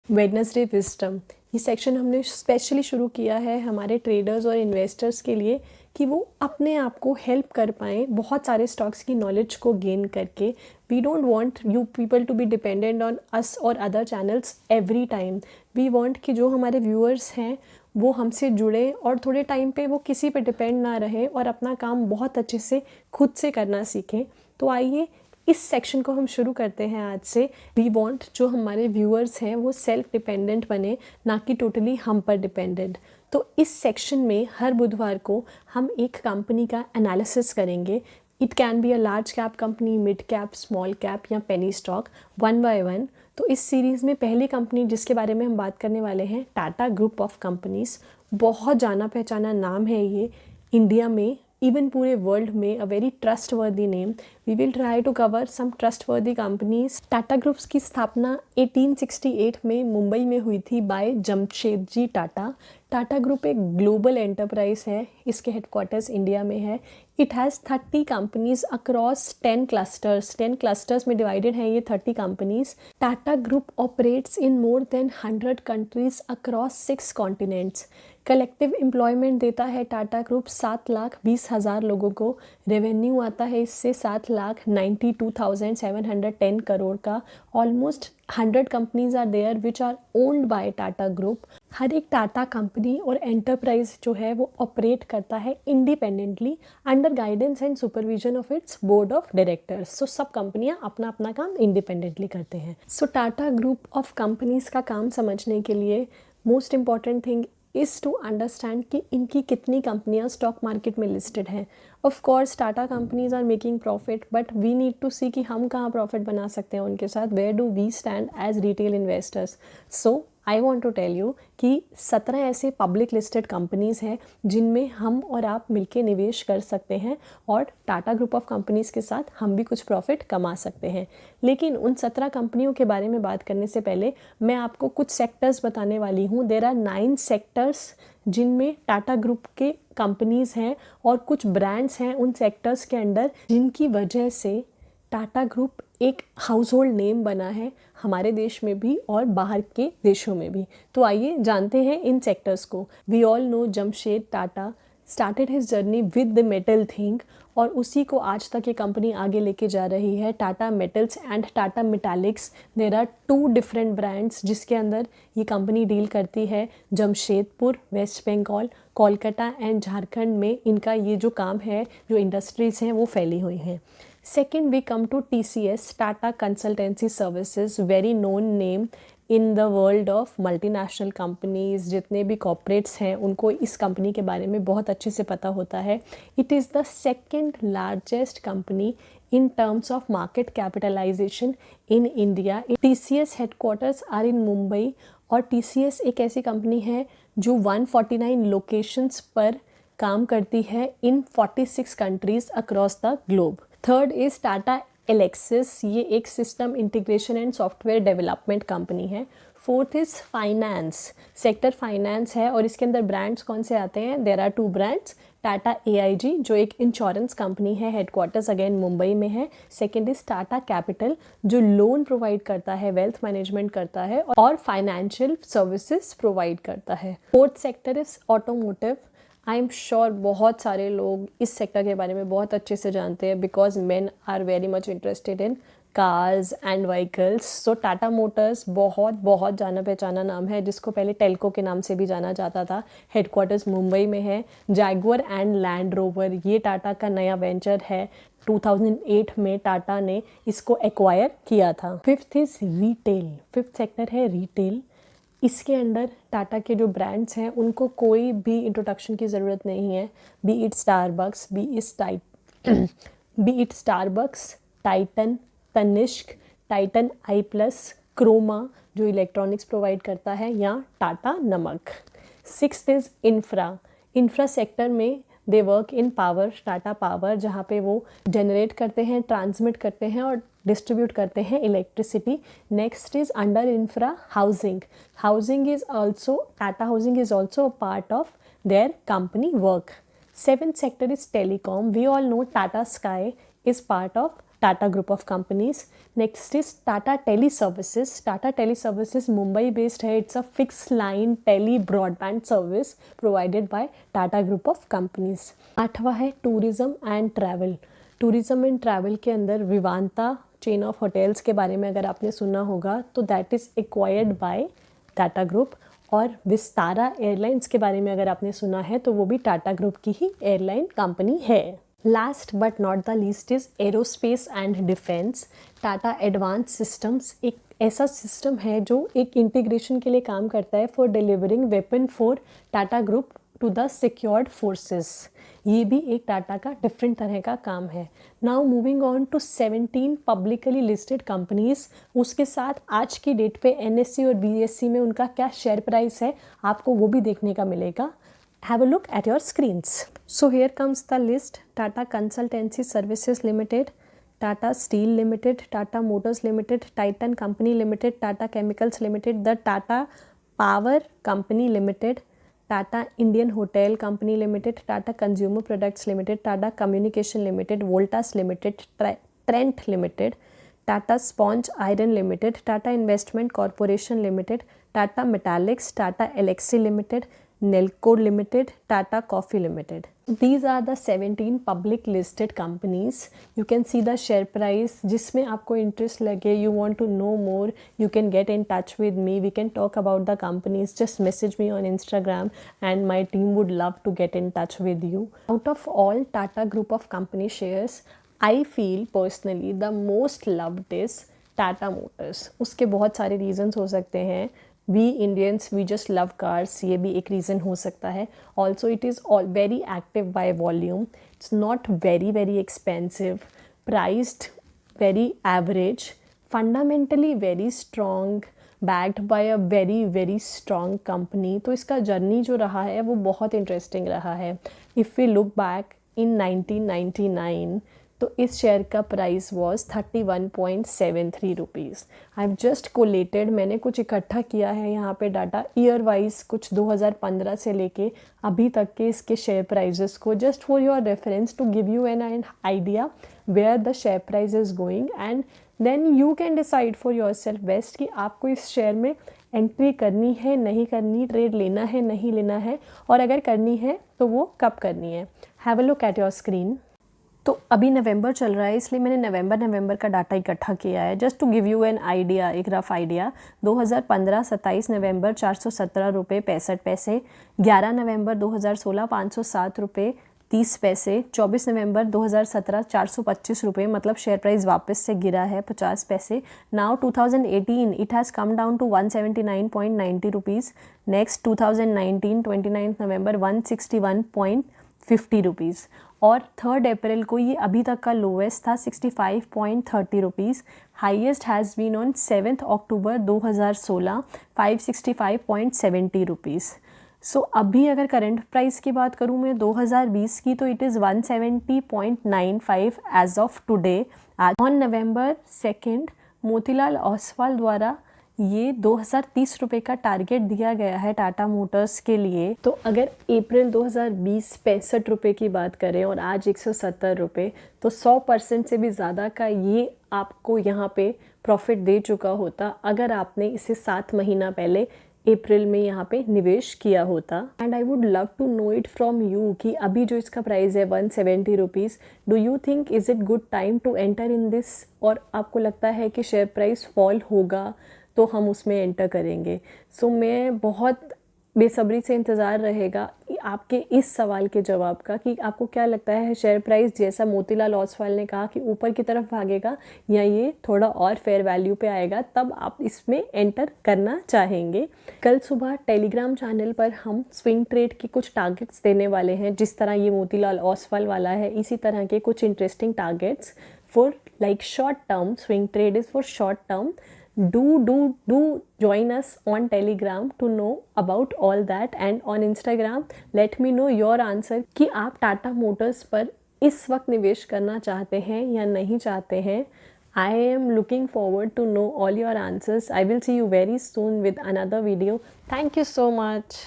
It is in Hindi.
वेडनेसडे विजडम, ये सेक्शन हमने स्पेशली शुरू किया है हमारे ट्रेडर्स और इन्वेस्टर्स के लिए कि वो अपने आप को हेल्प कर पाएँ बहुत सारे स्टॉक्स की नॉलेज को गेन करके। We don't want you people to be dependent on us और other channels every time. We want कि जो हमारे व्यूअर्स हैं वो हमसे जुड़े और थोड़े टाइम पे वो किसी पे डिपेंड ना रहे और अपना काम बहुत अच्छे से खुद से करना सीखें। तो आइए इस सेक्शन को हम शुरू करते हैं आज से। वी वांट जो हमारे व्यूअर्स हैं वो सेल्फ डिपेंडेंट बने, ना कि टोटली हम पर डिपेंडेंट। तो इस सेक्शन में हर बुधवार को हम एक कंपनी का एनालिसिस करेंगे। It can be a large cap company, mid cap, small cap या penny stock, one by one. तो इस सीरीज़ में पहली कंपनी जिसके बारे में हम बात करने वाले हैं, टाटा ग्रुप ऑफ कंपनीज़। बहुत जाना पहचाना नाम है ये इंडिया में, इवन पूरे वर्ल्ड में, a very trustworthy name. We will try to cover some trustworthy companies. Tata groups की स्थापना 1868 में मुंबई में हुई थी बाय जमशेदजी टाटा। टाटा ग्रुप एक ग्लोबल एंटरप्राइज है, इसके हेडक्वार्टर्स इंडिया में है। It has 30 companies across 10 clusters. 10 clusters में डिवाइडेड है ये 30 companies. Tata group operates in more than 100 countries across 6 continents. Collective employment देता है टाटा ग्रुप 7,20,000 लोगों को। रेवेन्यू आता है इससे 7,92,710 करोड़ का। Almost 100 companies are there which are owned by Tata group. हर एक टाटा कंपनी और एंटरप्राइज जो है वो ऑपरेट करता है independently under guidance and supervision of its board of directors. So सब कंपनियां अपना अपना काम इंडिपेंडेंटली करते हैं। So Tata group of companies का काम समझने के लिए most important thing is to understand कि इनकी कितनी कंपनियां स्टॉक मार्केट में लिस्टेड हैं। Of course Tata companies are making profit, but we need to see कि हम कहाँ प्रॉफिट बना सकते हैं उनके साथ। Where do we stand as retail investors. So I want to tell you कि 17 ऐसे पब्लिक लिस्टेड कंपनीज हैं जिनमें हम और आप मिलके निवेश कर सकते हैं और टाटा ग्रुप ऑफ कंपनीज के साथ हम भी कुछ प्रॉफिट कमा सकते हैं। लेकिन उन 17 कंपनियों के बारे में बात करने से पहले मैं आपको कुछ सेक्टर्स बताने वाली हूँ। देयर आर 9 सेक्टर्स जिनमें टाटा ग्रुप के कंपनीज हैं और कुछ ब्रांड्स हैं उन सेक्टर्स के अंदर जिनकी वजह से टाटा ग्रुप एक हाउस होल्ड नेम बना है हमारे देश में भी और बाहर के देशों में भी। तो आइए जानते हैं इन सेक्टर्स को। We all know Jamshed Tata started his journey with the metal thing और उसी को आज तक ये कंपनी आगे लेके जा रही है। Tata Metals and Tata Metaliks, there are 2 different brands जिसके अंदर ये कंपनी डील करती है। जमशेदपुर, वेस्ट बंगाल, कोलकाता एंड झारखंड में इनका ये जो काम है, जो इंडस्ट्रीज़ हैं वो फैली हुई हैं। Second, we come to TCS, Tata Consultancy Services, very known name in the world of multinational companies। जितने भी कॉर्पोरेट्स हैं उनको इस कंपनी के बारे में बहुत अच्छे से पता होता है। It is the second largest company in terms of market capitalization in India. TCS headquarters are in Mumbai और TCS एक ऐसी कंपनी है जो 149 लोकेशंस पर काम करती है in 46 countries across the globe. Third is Tata Elxsi, ये एक system integration and software development company है। Fourth is finance, sector finance है और इसके अंदर ब्रांड्स कौन से आते हैं? There are 2 brands, Tata AIG जो एक इंश्योरेंस कंपनी है, हेडक्वार्टर्स अगेन मुंबई में है। सेकेंड इज़ टाटा कैपिटल जो लोन प्रोवाइड करता है, वेल्थ मैनेजमेंट करता है और फाइनेंशियल सर्विसेज प्रोवाइड करता है। Fourth sector is automotive. I am sure बहुत सारे लोग इस सेक्टर के बारे में बहुत अच्छे से जानते हैं because men are very much interested in cars and vehicles. So Tata Motors बहुत बहुत जाना पहचाना नाम है जिसको पहले टेल्को के नाम से भी जाना जाता था। हेडक्वार्टर्स मुंबई में है। जैगुआर एंड लैंड रोवर ये टाटा का नया वेंचर है। 2008 में टाटा ने इसको एक्वायर किया था। Fifth is retail, fifth sector है रिटेल। इसके अंदर टाटा के जो ब्रांड्स हैं उनको कोई भी इंट्रोडक्शन की ज़रूरत नहीं है। Be it Starbucks, Titan, Tanishq, Titan eye plus, Croma जो इलेक्ट्रॉनिक्स प्रोवाइड करता है, या टाटा नमक। Sixth is infra. Infra sector में they work in power, Tata power जहाँ पे वो जनरेट करते हैं, ट्रांसमिट करते हैं और डिस्ट्रीब्यूट करते हैं electricity. Next is under infra housing. Housing is also, Tata housing is also a part of their company work. Seventh sector is telecom. We all know Tata Sky is part of Tata Group of companies. Next is Tata Teleservices. Tata Teleservices Mumbai based है. It's a fixed line tele broadband service provided by Tata Group of companies. 8वां है tourism and travel. Tourism and travel के अंदर विवांता चेन ऑफ होटल्स के बारे में अगर आपने सुना होगा तो that is acquired by Tata group. और विस्तारा एयरलाइंस के बारे में अगर आपने सुना है तो वो भी टाटा ग्रुप की ही एयरलाइन कंपनी है. Last but not the least is aerospace and defence. Tata advance systems एक ऐसा सिस्टम है जो एक इंटीग्रेशन के लिए काम करता है for delivering weapon for Tata group to the secured forces. ये भी एक टाटा का डिफरेंट तरह का काम है. Now moving on to 17 publicly listed companies. उसके साथ आज की डेट पे एनएससी और बीएससी में उनका क्या शेयर प्राइस है आपको वो भी देखने का मिलेगा. Have a look at your screens. So here comes the list. Tata Consultancy Services Limited, Tata Steel Limited, Tata Motors Limited, Titan Company Limited, Tata Chemicals Limited, the Tata Power Company Limited, Tata Indian Hotel Company Limited, Tata Consumer Products Limited, Tata Communication Limited, Voltas Limited, Trent Limited, Tata Sponge Iron Limited, Tata Investment Corporation Limited, Tata Metallics, Tata Elxsi Limited, Nelco Limited, Tata Coffee Limited. These are the 17 public listed companies. You can see the share price. जिसमें आपको interest लगे, you want to know more, you can get in touch with me. We can talk about the companies. Just message me on Instagram and my team would love to get in touch with you. Out of all Tata Group of company shares, I feel personally the most loved is Tata Motors. उसके बहुत सारे reasons हो सकते हैं. We Indians we just love cars, ये भी एक रीज़न हो सकता है. Also it is all very active by volume. It's not very very expensive, priced very average, fundamentally very strong, backed by a very very strong company. तो इसका जर्नी जो रहा है वो बहुत इंटरेस्टिंग रहा है. If we look back in 1999 तो इस शेयर का price was 31.73 rupees. I have just collated, मैंने कुछ इकट्ठा किया है यहाँ पे डाटा ईयर वाइज कुछ 2015 से लेके अभी तक के इसके शेयर प्राइजेस को, just for your reference to give you an idea where the share price is going and then you can decide for yourself best कि आपको इस शेयर में एंट्री करनी है नहीं करनी, ट्रेड लेना है नहीं लेना है, और अगर करनी है तो वो कब करनी है. Have a look at your screen. तो अभी नवंबर चल रहा है इसलिए मैंने नवंबर का डाटा इकट्ठा किया है. Just to give you an idea, एक रफ आइडिया. 2015 27 नवंबर 417 रुपये 65 पैसे. 11 नवंबर 2016 507 रुपये 30 पैसे. 24 नवंबर 2017 425 रुपये, मतलब शेयर प्राइस वापस से गिरा है 50 पैसे. Now 2018 it has come down to 179.90 rupees. Next 2019 29 November 161.50 rupees. और 3 अप्रैल को ये अभी तक का लोवेस्ट था 65.30 rupees. Highest has been on 7 October 2016 565.70 rupees. So अभी अगर करंट प्राइस की बात करूँ मैं 2020 की तो it is 170.95 as of today. On November 2 Motilal Oswal द्वारा ये 2030 रुपये का टारगेट दिया गया है टाटा मोटर्स के लिए. तो अगर अप्रैल 2020 65 रुपये की बात करें और आज 170 रुपये, तो 100% से भी ज़्यादा का ये आपको यहाँ पे प्रॉफिट दे चुका होता अगर आपने इसे 7 महीना पहले अप्रैल में यहाँ पे निवेश किया होता. And I would love to know it from you कि अभी जो इसका प्राइस है 170 rupees, do you think is it good time to enter in this, और आपको लगता है कि शेयर प्राइस फॉल होगा तो हम उसमें एंटर करेंगे. सो मैं बहुत बेसब्री से इंतज़ार रहेगा आपके इस सवाल के जवाब का कि आपको क्या लगता है शेयर प्राइस जैसा मोतीलाल ओसवाल ने कहा कि ऊपर की तरफ भागेगा या ये थोड़ा और फेयर वैल्यू पे आएगा, तब आप इसमें एंटर करना चाहेंगे. कल सुबह टेलीग्राम चैनल पर हम स्विंग ट्रेड की कुछ टारगेट्स देने वाले हैं. जिस तरह ये मोतीलाल ओसवाल वाला है इसी तरह के कुछ interesting targets for like short term. Swing trade is for short term. Do join us on Telegram to know about all that, and on Instagram let me know your answer कि आप टाटा मोटर्स पर इस वक्त निवेश करना चाहते हैं या नहीं चाहते हैं. I am looking forward to know all your answers. I will see you very soon with another video. Thank you so much.